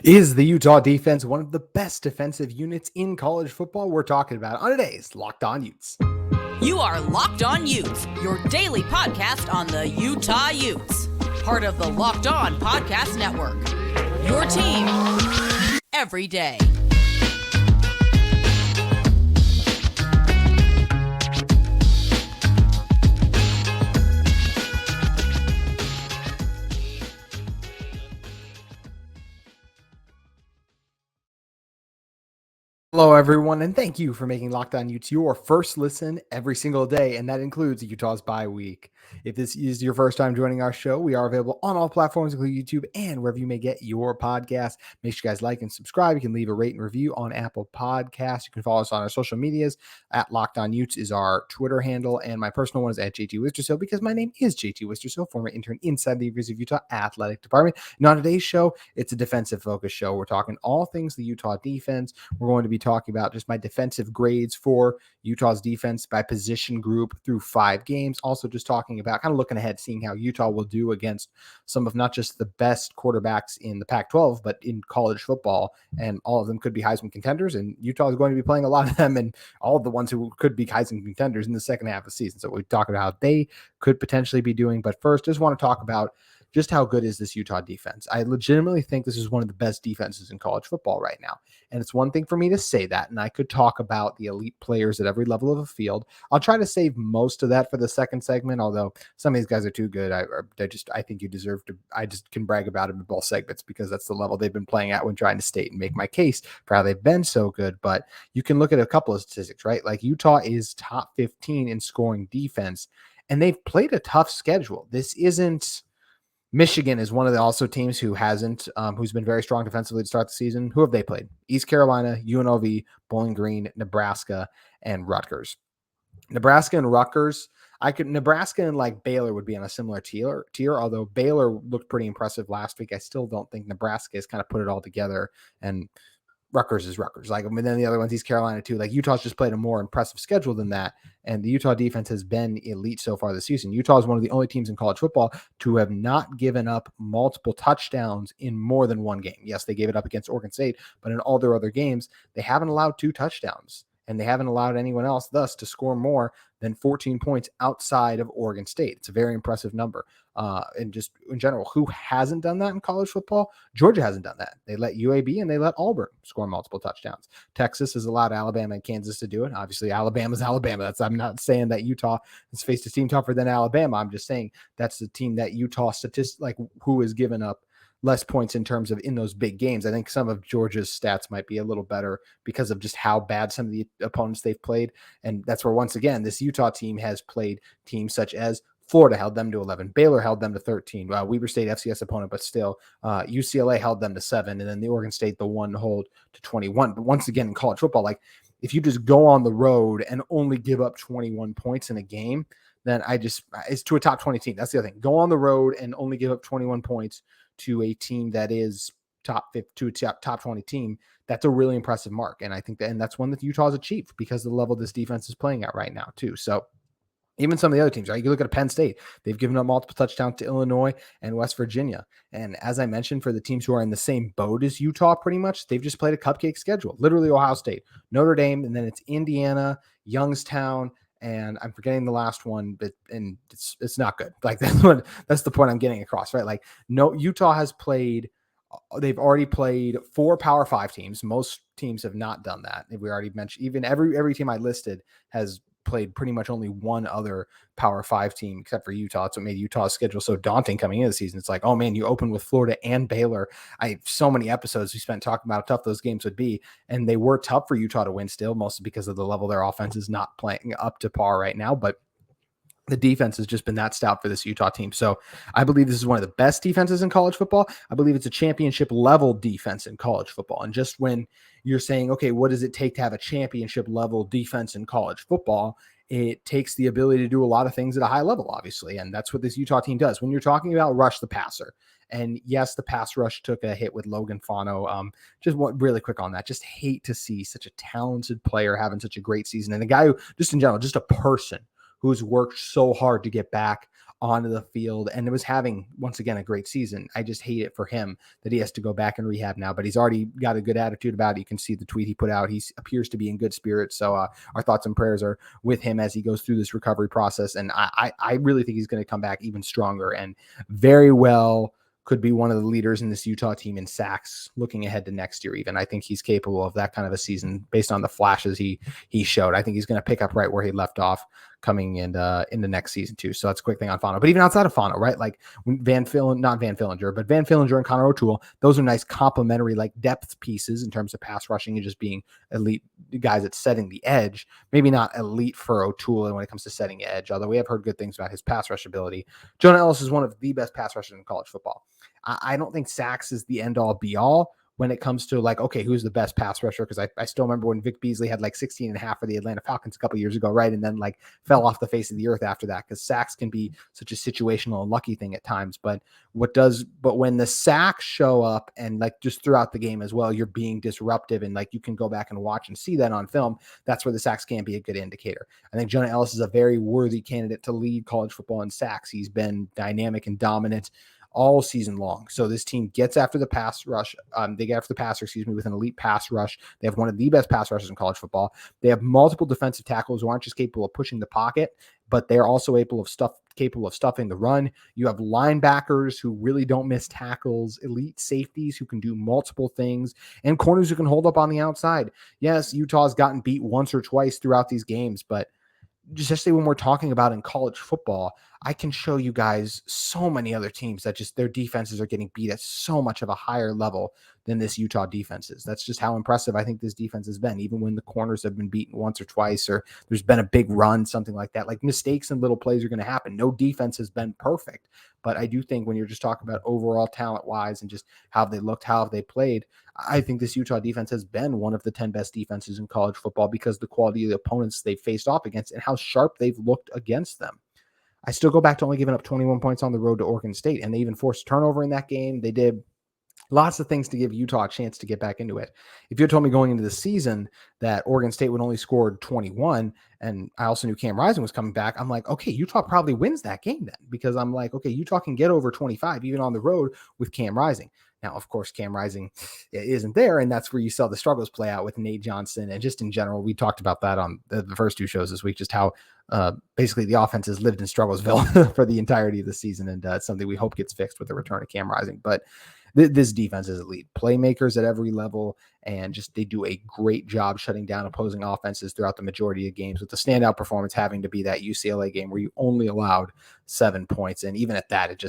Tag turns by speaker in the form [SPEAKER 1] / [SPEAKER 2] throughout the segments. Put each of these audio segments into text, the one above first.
[SPEAKER 1] Is the Utah defense one of the best defensive units in college football? We're talking about on today's Locked On Utes.
[SPEAKER 2] You are Locked On Utes, your daily podcast on the Utah Utes. Part of the Locked On Podcast Network. Your team every day.
[SPEAKER 1] Hello, everyone, and thank you for making Locked On Utes your first listen every single day, and that includes Utah's bye week. If this is your first time joining our show, we are available on all platforms, including YouTube and wherever you may get your podcast. Make sure you guys like and subscribe. You can leave a rate and review on Apple Podcasts. You can follow us on our social medias. At Locked On Utes is our Twitter handle, and my personal one is at JT Wistrcill because my name is JT Wistrcill, former intern inside the University of Utah Athletic Department. And on today's show, it's a defensive-focused show. We're talking all things the Utah defense. We're going to be talking about just my defensive grades for Utah's defense by position group through 5 games. Also just talking about kind of looking ahead, seeing how Utah will do against some of not just the best quarterbacks in the Pac-12, but in college football. And all of them could be Heisman contenders. And Utah is going to be playing a lot of them and all of the ones who could be Heisman contenders in the second half of the season. So we talk about how they could potentially be doing. But first, just want to talk about just how good is this Utah defense. I legitimately think this is one of the best defenses in college football right now. And it's one thing for me to say that, and I could talk about the elite players at every level of the field. I'll try to save most of that for the second segment, although some of these guys are too good. I think you deserve to, I just can brag about them in both segments because that's the level they've been playing at when trying to state and make my case for how they've been so good. But you can look at a couple of statistics, right? Like Utah is top 15 in scoring defense, and they've played a tough schedule. This isn't... Michigan is one of the also teams who hasn't, who's been very strong defensively to start the season. Who have they played? East Carolina, UNLV, Bowling Green, Nebraska, and Rutgers. Nebraska and Rutgers, Nebraska and like Baylor would be on a similar tier, although Baylor looked pretty impressive last week. I still don't think Nebraska has kind of put it all together, and Rutgers is Rutgers. Like, I mean, then the other one's East Carolina too. Like Utah's just played a more impressive schedule than that. And the Utah defense has been elite so far this season. Utah is one of the only teams in college football to have not given up multiple touchdowns in more than one game. Yes, they gave it up against Oregon State, but in all their other games, they haven't allowed 2 touchdowns. And they haven't allowed anyone else thus to score more than 14 points outside of Oregon State. It's a very impressive number. And just in general, who hasn't done that in college football? Georgia hasn't done that. They let UAB and they let Auburn score multiple touchdowns. Texas has allowed Alabama and Kansas to do it. Obviously, Alabama's Alabama. I'm not saying that Utah has faced a team tougher than Alabama. I'm just saying that's the team that Utah who has given up less points in terms of in those big games. I think some of Georgia's stats might be a little better because of just how bad some of the opponents they've played. And that's where, once again, this Utah team has played teams such as Florida held them to 11. Baylor held them to 13. Weber State FCS opponent, but still UCLA held them to 7. And then the Oregon State, the one hold to 21. But once again, in college football, like if you just go on the road and only give up 21 points in a game, then it's to a top 20 team. That's the other thing. Go on the road and only give up 21 points to a team that is top 20 team. That's a really impressive mark. And I think that's one that Utah has achieved because of the level this defense is playing at right now too. So even some of the other teams, right? You look at Penn State, they've given up multiple touchdowns to Illinois and West Virginia. And as I mentioned, for the teams who are in the same boat as Utah, pretty much, they've just played a cupcake schedule, literally Ohio State, Notre Dame, and then it's Indiana, Youngstown, and I'm forgetting the last one, but it's not good. Like that's the point I'm getting across, right? Like no, Utah has played. They've already played 4 Power 5 teams. Most teams have not done that. We already mentioned even every team I listed has played pretty much only one other Power 5 team except for Utah. That's what made Utah's schedule so daunting coming into the season. It's like, oh man, you open with Florida and Baylor. So many episodes we spent talking about how tough those games would be, and they were tough for Utah to win still, mostly because of the level their offense is not playing up to par right now. But the defense has just been that stout for this Utah team. So I believe this is one of the best defenses in college football. I believe it's a championship level defense in college football. And just when you're saying, okay, what does it take to have a championship level defense in college football? It takes the ability to do a lot of things at a high level, obviously. And that's what this Utah team does. When you're talking about rush the passer, and yes, the pass rush took a hit with Logan Fano. Really quick on that. Just hate to see such a talented player having such a great season. And a guy who, just in general, just a person who's worked so hard to get back onto the field and was having, once again, a great season. I just hate it for him that he has to go back and rehab now, but he's already got a good attitude about it. You can see the tweet he put out. He appears to be in good spirits. So our thoughts and prayers are with him as he goes through this recovery process. And I really think he's going to come back even stronger and very well could be one of the leaders in this Utah team in sacks looking ahead to next year. Even I think he's capable of that kind of a season based on the flashes he showed. I think he's going to pick up right where he left off coming in the next season too. So that's a quick thing on Fano. But even outside of Fano, right? Like Van Fillinger and Connor O'Toole, those are nice complementary like depth pieces in terms of pass rushing and just being elite guys at setting the edge. Maybe not elite for O'Toole when it comes to setting edge, although we have heard good things about his pass rush ability. Jonah Ellis is one of the best pass rushers in college football. I don't think sacks is the end all be all when it comes to like, okay, who's the best pass rusher? Because I still remember when Vic Beasley had like 16.5 for the Atlanta Falcons a couple years ago, right? And then like fell off the face of the earth after that because sacks can be such a situational and lucky thing at times. But when the sacks show up and like just throughout the game as well, you're being disruptive and like you can go back and watch and see that on film. That's where the sacks can be a good indicator. I think Jonah Ellis is a very worthy candidate to lead college football in sacks. He's been dynamic and dominant all season long. So this team gets after the pass rush. They get after the passer, with an elite pass rush. They have one of the best pass rushers in college football. They have multiple defensive tackles who aren't just capable of pushing the pocket, but they're also capable of stuffing the run. You have linebackers who really don't miss tackles, elite safeties who can do multiple things, and corners who can hold up on the outside. Yes, Utah's gotten beat once or twice throughout these games, but just when we're talking about in college football, I can show you guys so many other teams that just their defenses are getting beat at so much of a higher level than this Utah defense is. That's just how impressive I think this defense has been, even when the corners have been beaten once or twice, or there's been a big run, something like that. Like mistakes and little plays are going to happen. No defense has been perfect, but I do think when you're just talking about overall talent wise and just how they looked, how they played, I think this Utah defense has been one of the 10 best defenses in college football because the quality of the opponents they've faced off against and how sharp they've looked against them. I still go back to only giving up 21 points on the road to Oregon State, and they even forced a turnover in that game. They did lots of things to give Utah a chance to get back into it. If you had told me going into the season that Oregon State would only score 21, and I also knew Cam Rising was coming back, I'm like, okay, Utah probably wins that game then, because I'm like, okay, Utah can get over 25 even on the road with Cam Rising. Now, of course, Cam Rising isn't there, and that's where you saw the struggles play out with Nate Johnson. And just in general, we talked about that on the first two shows this week, just how basically the offense has lived in Strugglesville for the entirety of the season, and it's something we hope gets fixed with the return of Cam Rising. But this defense is elite. Playmakers at every level, and just they do a great job shutting down opposing offenses throughout the majority of games, with the standout performance having to be that UCLA game where you only allowed 7 points. And even at that,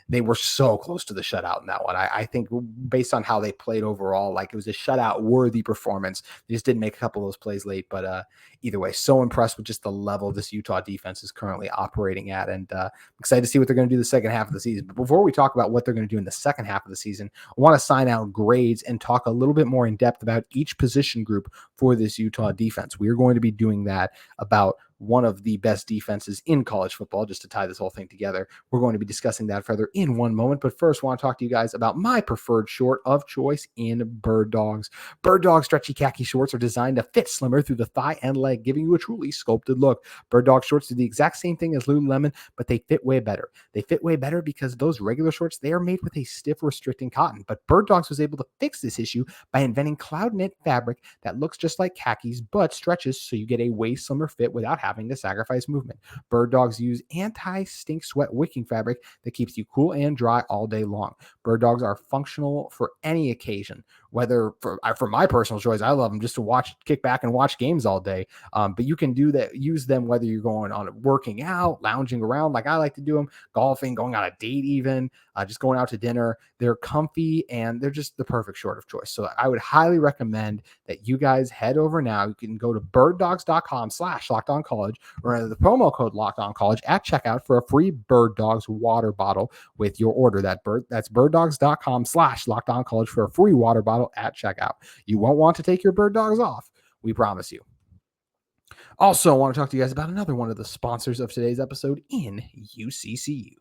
[SPEAKER 1] they were so close to the shutout in that one. I think based on how they played overall, like it was a shutout worthy performance. They just didn't make a couple of those plays late, but either way, so impressed with just the level this Utah defense is currently operating at, and excited to see what they're going to do the second half of the season. But before we talk about what they're going to do in the second half of the season, I want to sign out grades and talk a little bit more in depth about each position group for this Utah defense. We are going to be doing that about one of the best defenses in college football, just to tie this whole thing together. We're going to be discussing that further in one moment, but first I want to talk to you guys about my preferred short of choice in Bird Dogs. Bird Dogs stretchy khaki shorts are designed to fit slimmer through the thigh and leg, giving you a truly sculpted look. Bird Dog shorts do the exact same thing as Lululemon, but they fit way better. They fit way better because those regular shorts, they are made with a stiff restricting cotton, but Bird Dogs was able to fix this issue by inventing cloud knit fabric that looks just like khakis, but stretches so you get a way slimmer fit without having to sacrifice movement. Bird Dogs use anti-stink sweat wicking fabric that keeps you cool and dry all day long. Bird Dogs are functional for any occasion, whether for my personal choice, I love them just to kick back and watch games all day. But you can do that, use them whether you're going on working out, lounging around like I like to do them, golfing, going on a date even, just going out to dinner. They're comfy and they're just the perfect short of choice. So I would highly recommend that you guys head over now. You can go to birddogs.com/lockedoncollege or enter the promo code lockedoncollege at checkout for a free Bird Dogs water bottle with your order. That's birddogs.com/lockedoncollege for a free water bottle at checkout. You won't want to take your Bird Dogs off. We promise you. Also, I want to talk to you guys about another one of the sponsors of today's episode in UCCU.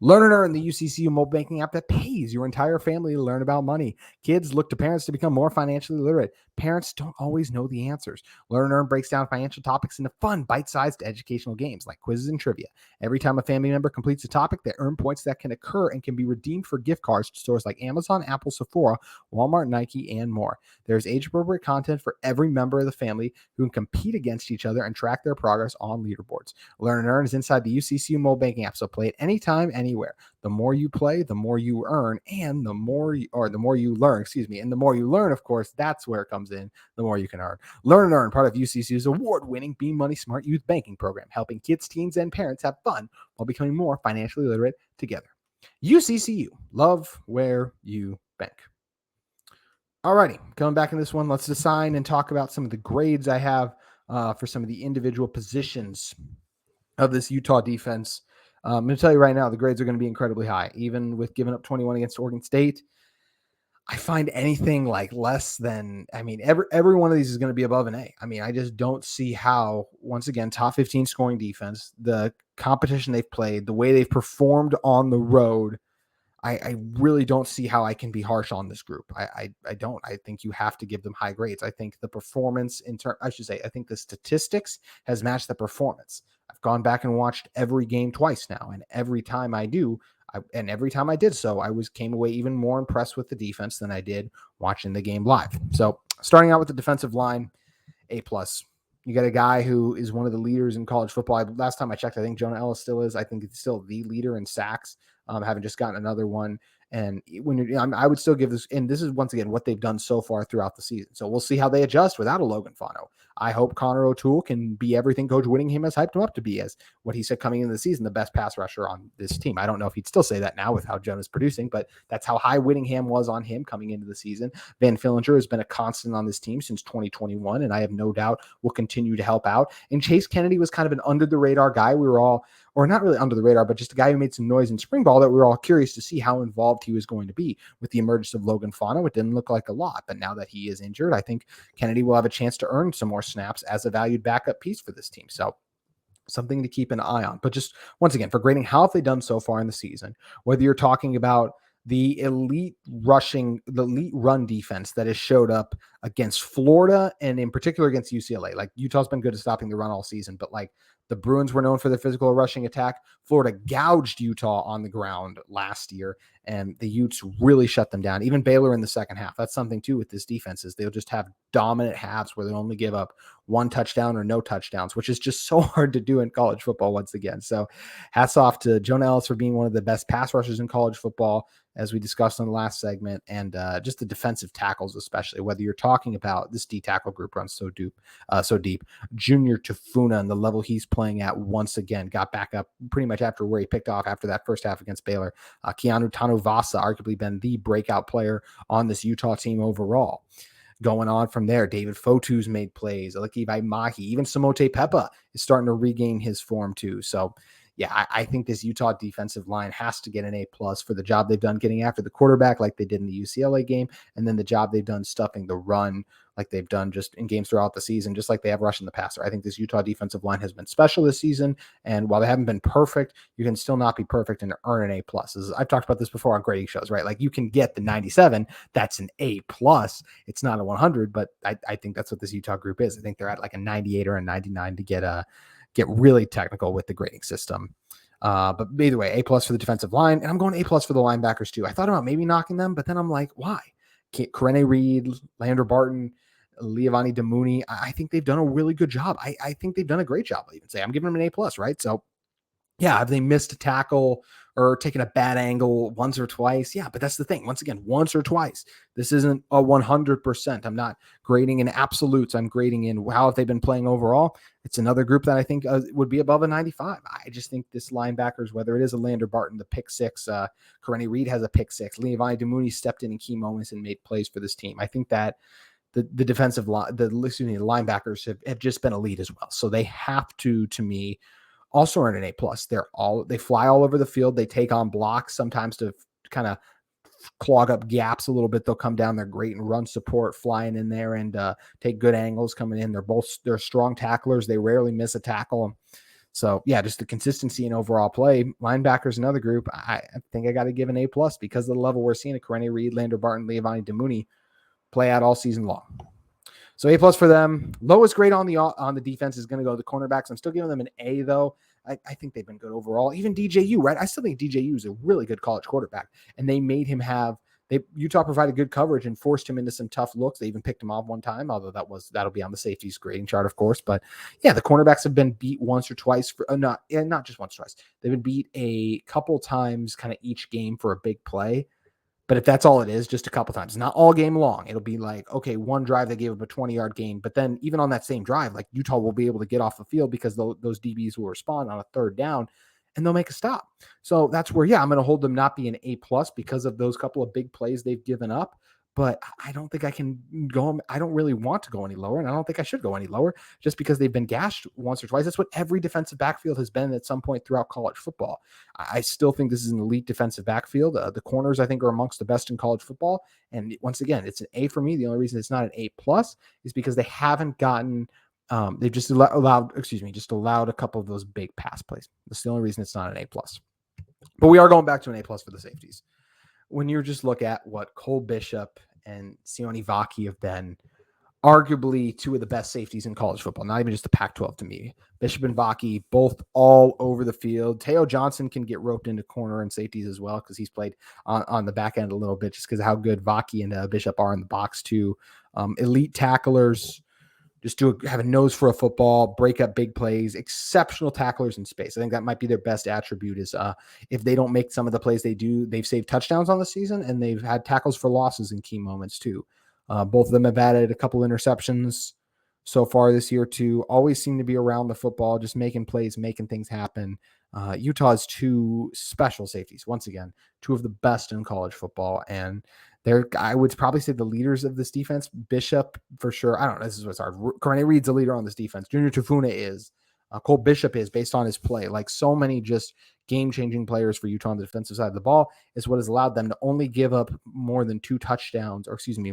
[SPEAKER 1] Learn and Earn, the UCCU mobile banking app that pays your entire family to learn about money. Kids look to parents to become more financially literate. Parents don't always know the answers. Learn and Earn breaks down financial topics into fun, bite-sized educational games like quizzes and trivia. Every time a family member completes a topic, they earn points that can occur and can be redeemed for gift cards to stores like Amazon, Apple, Sephora, Walmart, Nike, and more. There's age-appropriate content for every member of the family who can compete against each other and track their progress on leaderboards. Learn and Earn is inside the UCCU mobile banking app, so play it anytime, anywhere. The more you play, the more you earn, and the more you learn, and the more you learn, of course, that's where it comes in, the more you can earn. Learn and Earn, part of UCCU's award-winning Be Money Smart Youth Banking Program, helping kids, teens, and parents have fun while becoming more financially literate together. UCCU, love where you bank. Alrighty, coming back in this one, let's assign and talk about some of the grades I have for some of the individual positions of this Utah defense. I'm going to tell you right now, the grades are going to be incredibly high, even with giving up 21 against Oregon State. I find anything like less than, every one of these is going to be above an A. I just don't see how, once again, top 15 scoring defense, the competition they've played, the way they've performed on the road, I really don't see how I can be harsh on this group. I don't. I think you have to give them high grades. I think the performance I think the statistics has matched the performance. I've gone back and watched every game twice now, and every time I did so, I came away even more impressed with the defense than I did watching the game live. So starting out with the defensive line, A+. You got a guy who is one of the leaders in college football. Last time I checked, I think Jonah Ellis still is. I think it's still the leader in sacks, having just gotten another one. And I would still give this, and this is once again what they've done so far throughout the season. So we'll see how they adjust without a Logan Fano. I hope Connor O'Toole can be everything Coach Whittingham has hyped him up to be, as what he said coming into the season, the best pass rusher on this team. I don't know if he'd still say that now with how Jonah's producing, but that's how high Whittingham was on him coming into the season. Van Fillinger has been a constant on this team since 2021, and I have no doubt will continue to help out. And Chase Kennedy was kind of an under the radar guy. We were all, or not really under the radar, but just a guy who made some noise in spring ball that we were all curious to see how involved he was going to be with the emergence of Logan Fano. It didn't look like a lot, but now that he is injured, I think Kennedy will have a chance to earn some more snaps as a valued backup piece for this team. So something to keep an eye on. But just once again, for grading, how have they done so far in the season? Whether you're talking about the elite run defense that has showed up against Florida and in particular against UCLA. Like Utah's been good at stopping the run all season, but like the Bruins were known for their physical rushing attack. Florida gouged Utah on the ground last year, and the Utes really shut them down. Even Baylor in the second half. That's something too with this defense, is they'll just have dominant halves where they only give up one touchdown or no touchdowns, which is just so hard to do in college football once again. So hats off to Jonah Ellis for being one of the best pass rushers in college football, as we discussed in the last segment, and just the defensive tackles, especially whether you're talking about this D tackle group runs so deep. Junior Tafuna and the level he's playing at once again got back up pretty much after where he picked off after that first half against Baylor. Keanu Tanuvasa arguably been the breakout player on this Utah team overall. Going on from there, David Fotu's made plays. Aleki Vaimahi, even Samote Pepa is starting to regain his form too. So yeah, I think this Utah defensive line has to get an A+ for the job they've done getting after the quarterback like they did in the UCLA game, and then the job they've done stuffing the run like they've done just in games throughout the season, just like they have rushing the passer. I think this Utah defensive line has been special this season, and while they haven't been perfect, you can still not be perfect and earn an A+. I've talked about this before on grading shows, right? Like you can get the 97, that's an A+. It's not a 100, but I think that's what this Utah group is. I think they're at like a 98 or a 99 to get really technical with the grading system. But either way, A+ for the defensive line, and I'm going A+ for the linebackers too. I thought about maybe knocking them, but then I'm like, why? Karene Reed, Landry Barton, Leavani Damuni, I think they've done a really good job. I think they've done a great job. I even say I'm giving them an A+, right? So yeah, have they missed a tackle or taken a bad angle once or twice? Yeah, but that's the thing. Once again, once or twice. This isn't a 100%. I'm not grading in absolutes. I'm grading in how have they been playing overall. It's another group that I think would be above a 95. I just think this linebackers, whether it is a Lander Barton, the pick six, Karene Reed has a pick six, Leavani Damuni stepped in key moments and made plays for this team. I think that the defensive line, the linebackers have just been elite as well. So they have to me, also earn an A+. They fly all over the field. They take on blocks sometimes to kind of clog up gaps a little bit. They'll come down. They're great in run support, flying in there and take good angles coming in. They're strong tacklers. They rarely miss a tackle. So yeah, just the consistency in overall play. Linebackers, another group. I think I got to give an A+ because of the level we're seeing. Corene Reed, Lander Barton, Leavani Damuni play out all season long. So A+ for them. Lowest grade on the defense is going to go to the cornerbacks. I'm still giving them an A though. I think they've been good overall. Even DJU, right? I still think DJU is a really good college quarterback, and they made him have. Utah provided good coverage and forced him into some tough looks. They even picked him off one time, although that'll be on the safeties grading chart, of course. But yeah, the cornerbacks have been beat once or twice not just once or twice. They've been beat a couple times, kind of each game for a big play. But if that's all it is, just a couple times, not all game long, it'll be like, okay, one drive they gave up a 20-yard gain, but then even on that same drive, like Utah will be able to get off the field because those DBs will respond on a third down and they'll make a stop. So that's where, yeah, I'm going to hold them not be an A+ because of those couple of big plays they've given up. But I don't think I can go. I don't really want to go any lower, and I don't think I should go any lower just because they've been gashed once or twice. That's what every defensive backfield has been at some point throughout college football. I still think this is an elite defensive backfield. The corners, I think, are amongst the best in college football. And once again, it's an A for me. The only reason it's not an A+ is because they haven't gotten they've just allowed a couple of those big pass plays. That's the only reason it's not an A+. But we are going back to an A+ for the safeties. When you just look at what Cole Bishop and Sione Vaki have been, arguably two of the best safeties in college football, not even just the Pac-12 to me. Bishop and Vaki, both all over the field. Teo Johnson can get roped into corner and safeties as well because he's played on the back end a little bit just because of how good Vaki and Bishop are in the box too. Elite tacklers. Just have a nose for a football, break up big plays, exceptional tacklers in space. I think that might be their best attribute is if they don't make some of the plays they do, they've saved touchdowns on the season and they've had tackles for losses in key moments too. Both of them have added a couple interceptions so far this year too. Always seem to be around the football, just making plays, making things happen. Utah's two special safeties, once again, two of the best in college football. And I would probably say the leaders of this defense, Bishop for sure. I don't know. This is what's hard. Corene Reed's a leader on this defense. Junior Tafuna is. Cole Bishop is based on his play. Like so many just game-changing players for Utah on the defensive side of the ball is what has allowed them to only give up more than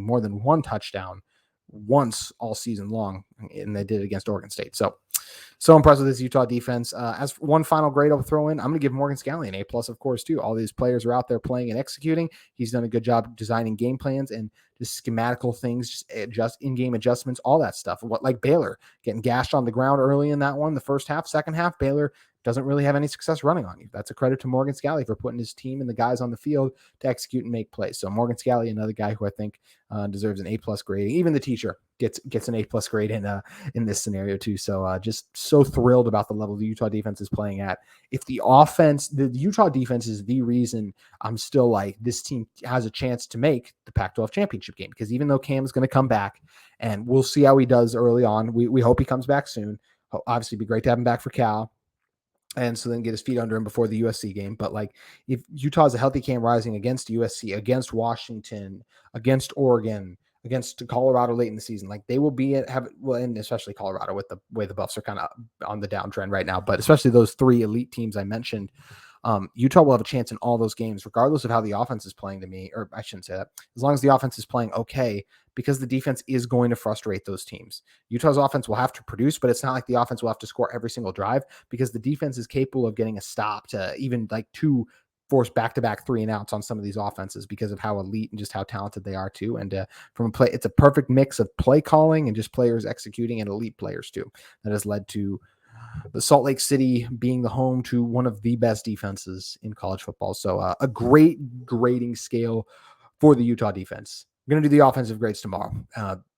[SPEAKER 1] more than one touchdown once all season long. And they did it against Oregon State. So impressed with this Utah defense. As one final grade I'll throw in, I'm going to give Morgan Scalley an A+, of course, too. All these players are out there playing and executing. He's done a good job designing game plans and just schematical things, just in-game adjustments, all that stuff. Like Baylor, getting gashed on the ground early in that one, the first half, second half, Baylor doesn't really have any success running on you. That's a credit to Morgan Scalley for putting his team and the guys on the field to execute and make plays. So Morgan Scalley, another guy who I think deserves an A+ grade. Even the teacher gets an A+ grade in this scenario too. So just so thrilled about the level the Utah defense is playing at. If the Utah defense is the reason I'm still like this team has a chance to make the Pac-12 championship game, because even though Cam is going to come back and we'll see how he does early on, we hope he comes back soon. Obviously, it'd be great to have him back for Cal. And so then get his feet under him before the USC game. But like if Utah is a healthy Cam Rising against USC, against Washington, against Oregon, against Colorado late in the season, like they will be and especially Colorado with the way the Buffs are kind of on the downtrend right now, but especially those three elite teams I mentioned, Utah will have a chance in all those games, regardless of how the offense is playing to me, or I shouldn't say that, as long as the offense is playing okay, because the defense is going to frustrate those teams. Utah's offense will have to produce, but it's not like the offense will have to score every single drive because the defense is capable of getting a stop to even like two force back-to-back 3-and-outs on some of these offenses because of how elite and just how talented they are too. And from a play, it's a perfect mix of play calling and just players executing and elite players too. That has led to the Salt Lake City being the home to one of the best defenses in college football. So a great grading scale for the Utah defense. I'm going to do the offensive grades tomorrow.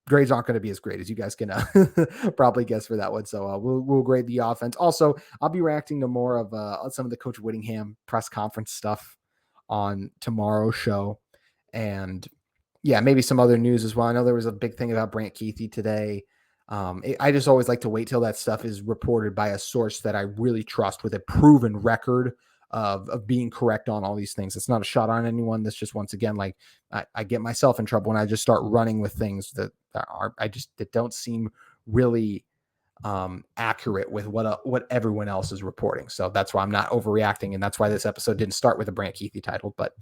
[SPEAKER 1] Grades aren't going to be as great as you guys can probably guess for that one. So we'll grade the offense. Also, I'll be reacting to more of some of the Coach Whittingham press conference stuff on tomorrow's show. And yeah, maybe some other news as well. I know there was a big thing about Brant Keithy today. I just always like to wait till that stuff is reported by a source that I really trust with a proven record of being correct on all these things. It's not a shot on anyone. That's just, once again, like I get myself in trouble when I just start running with things that don't seem really accurate with what everyone else is reporting. So that's why I'm not overreacting, and that's why this episode didn't start with a Brant Keithy title. But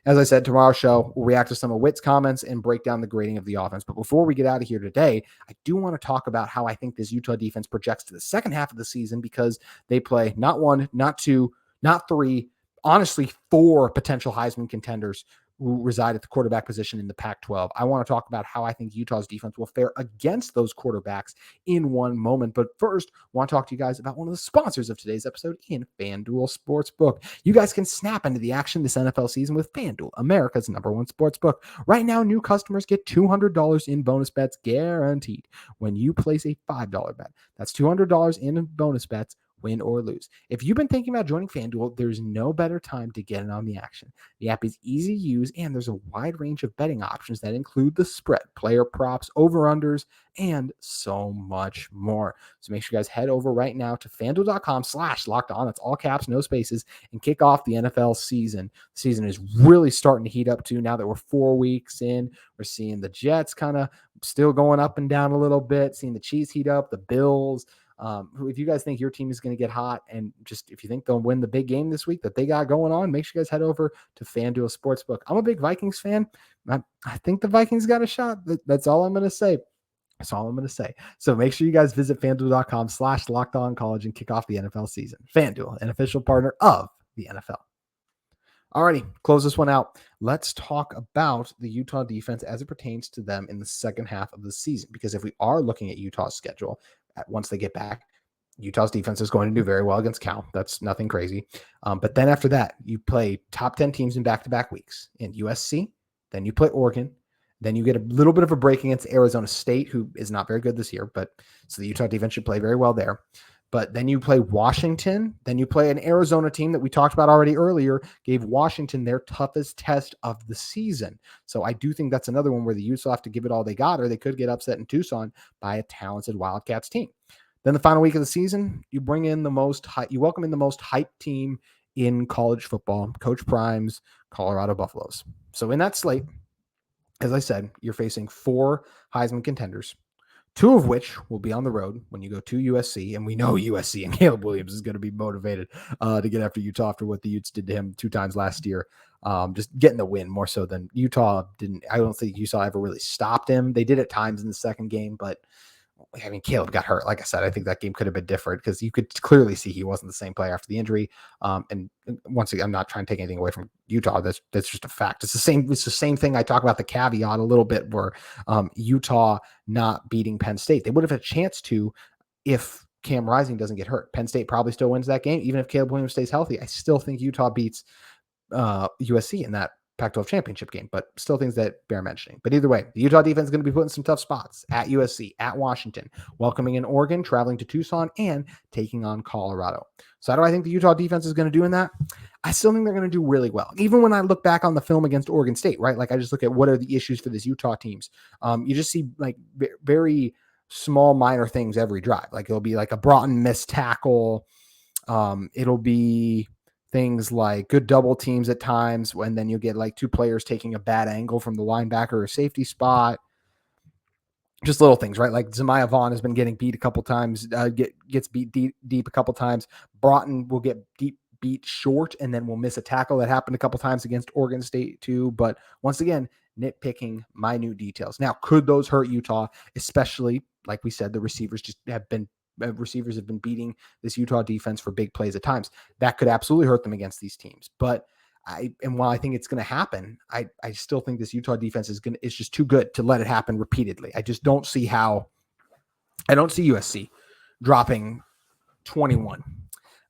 [SPEAKER 1] as I said, tomorrow's show, we'll react to some of Witt's comments and break down the grading of the offense. But before we get out of here today, I do want to talk about how I think this Utah defense projects to the second half of the season, because they play not one, not two, not three, honestly, 4 potential Heisman contenders who reside at the quarterback position in the Pac-12. I want to talk about how I think Utah's defense will fare against those quarterbacks in one moment. But first, I want to talk to you guys about one of the sponsors of today's episode in FanDuel Sportsbook. You guys can snap into the action this NFL season with FanDuel, America's #1 sportsbook. Right now, new customers get $200 in bonus bets guaranteed when you place a $5 bet. That's $200 in bonus bets, win or lose. If you've been thinking about joining FanDuel, there's no better time to get in on the action. The app is easy to use, and there's a wide range of betting options that include the spread, player props, over-unders, and so much more. So make sure you guys head over right now to FanDuel.com/LockedOn. That's all caps, no spaces, and kick off the NFL season. The season is really starting to heat up too. Now that we're 4 weeks in, we're seeing the Jets kind of still going up and down a little bit, seeing the Chiefs heat up, the Bills. If you guys think your team is going to get hot, and just if you think they'll win the big game this week that they got going on, make sure you guys head over to FanDuel Sportsbook. I'm a big Vikings fan. I think the Vikings got a shot. That's all I'm going to say. That's all I'm going to say. So make sure you guys visit FanDuel.com/LockedOnCollege and kick off the NFL season. FanDuel, an official partner of the NFL. Alrighty, close this one out. Let's talk about the Utah defense as it pertains to them in the second half of the season. Because if we are looking at Utah's schedule, once they get back, Utah's defense is going to do very well against Cal. That's nothing crazy. But then after that, you play top 10 teams in back-to-back weeks in USC. Then you play Oregon. Then you get a little bit of a break against Arizona State, who is not very good this year. But so the Utah defense should play very well there. But then you play Washington. Then you play an Arizona team that we talked about already earlier, gave Washington their toughest test of the season. So I do think that's another one where the Utes will have to give it all they got, or they could get upset in Tucson by a talented Wildcats team. Then the final week of the season, you bring in you welcome in the most hyped team in college football, Coach Prime's Colorado Buffaloes. So in that slate, as I said, you're facing 4 Heisman contenders, 2 of which will be on the road when you go to USC. And we know USC and Caleb Williams is going to be motivated to get after Utah after what the Utes did to him 2 times last year. Just getting the win more so than Utah didn't. I don't think Utah ever really stopped him. They did at times in the second game, but I mean, Caleb got hurt. Like I said, I think that game could have been different because you could clearly see he wasn't the same player after the injury. And once again, I'm not trying to take anything away from Utah. That's just a fact. It's the same thing. I talk about the caveat a little bit where Utah not beating Penn State. They would have had a chance to if Cam Rising doesn't get hurt. Penn State probably still wins that game. Even if Caleb Williams stays healthy, I still think Utah beats USC in that Pac-12 championship game, but still things that bear mentioning. But either way, the Utah defense is going to be put in some tough spots at USC, at Washington, welcoming in Oregon, traveling to Tucson, and taking on Colorado. So how do I think the Utah defense is going to do in that? I still think they're going to do really well. Even when I look back on the film against Oregon State, right? Like I just look at what are the issues for this Utah teams. You just see like very small, minor things every drive. Like it'll be like a Broughton missed tackle. It'll be things like good double teams at times, when then you get like 2 players taking a bad angle from the linebacker or safety spot. Just little things, right? Like Zemiah Vaughn has been getting beat a couple times, gets beat deep a couple times. Broughton will get beat short and then will miss a tackle. That happened a couple times against Oregon State too. But once again, nitpicking minute details. Now, could those hurt Utah? Especially, like we said, the receivers have been beating this Utah defense for big plays at times. That could absolutely hurt them against these teams. But while I think it's going to happen, I still think this Utah defense is just too good to let it happen repeatedly. I just don't see how. I don't see USC dropping 21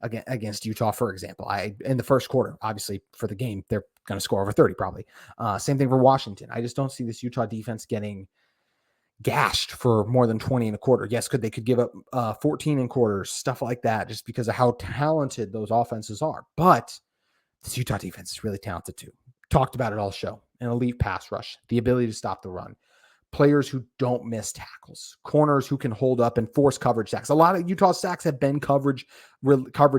[SPEAKER 1] against Utah, for example. In the first quarter, obviously for the game, they're going to score over 30 probably. Same thing for Washington. I just don't see this Utah defense getting gashed for more than 20 in a quarter. Yes, they could give up 14 in quarters, stuff like that, just because of how talented those offenses are. But this Utah defense is really talented too. Talked about it all show. An elite pass rush, the ability to stop the run, players who don't miss tackles, corners who can hold up and force coverage sacks. A lot of Utah sacks have been coverage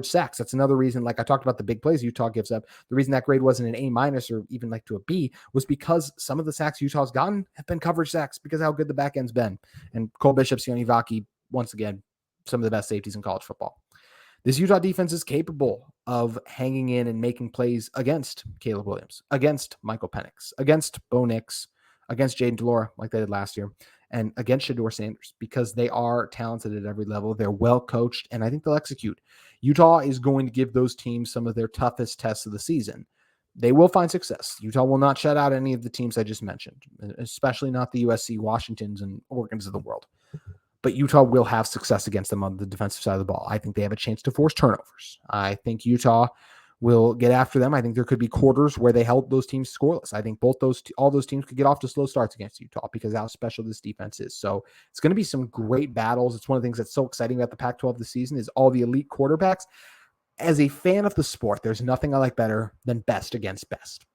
[SPEAKER 1] sacks. That's another reason, like I talked about the big plays Utah gives up. The reason that grade wasn't an A- or even like to a B was because some of the sacks Utah's gotten have been coverage sacks because of how good the back end's been. And Cole Bishop, Sione Vaki, once again, some of the best safeties in college football. This Utah defense is capable of hanging in and making plays against Caleb Williams, against Michael Penix, against Bo Nix, against Jaden Delora, like they did last year, and against Shedeur Sanders, because they are talented at every level. They're well coached, and I think they'll execute. Utah is going to give those teams some of their toughest tests of the season. They will find success. Utah will not shut out any of the teams I just mentioned, especially not the USC, Washingtons, and Oregons of the world. But Utah will have success against them on the defensive side of the ball. I think they have a chance to force turnovers. I think Utah will get after them. I think there could be quarters where they held those teams scoreless. I think all those teams could get off to slow starts against Utah because of how special this defense is. So it's going to be some great battles. It's one of the things that's so exciting about the Pac-12 this season is all the elite quarterbacks. As a fan of the sport, there's nothing I like better than best against best.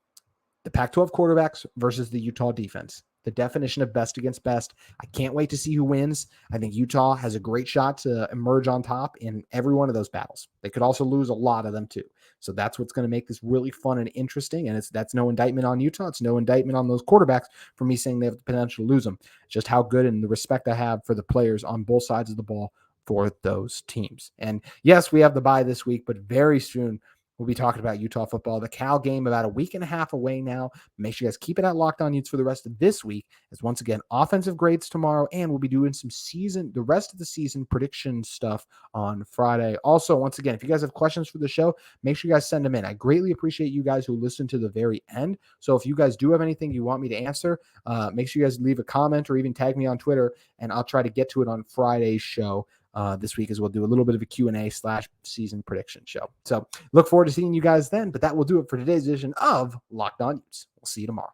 [SPEAKER 1] The Pac-12 quarterbacks versus the Utah defense. The definition of best against best. I can't wait to see who wins. I think Utah has a great shot to emerge on top in every one of those battles. They could also lose a lot of them too. So that's what's going to make this really fun and interesting. And that's no indictment on Utah. It's no indictment on those quarterbacks for me saying they have the potential to lose them. It's just how good and the respect I have for the players on both sides of the ball for those teams. And yes, we have the bye this week, but very soon we'll be talking about Utah football. The Cal game about a week and a half away now. Make sure you guys keep it at Locked On Utes for the rest of this week, as once again, offensive grades tomorrow, and we'll be doing some the rest of the season prediction stuff on Friday. Also, once again, if you guys have questions for the show, make sure you guys send them in. I greatly appreciate you guys who listen to the very end. So if you guys do have anything you want me to answer, make sure you guys leave a comment or even tag me on Twitter, and I'll try to get to it on Friday's show. This week as we'll do a little bit of a Q&A/season prediction show. So look forward to seeing you guys then, but that will do it for today's edition of Locked On Utes. We'll see you tomorrow.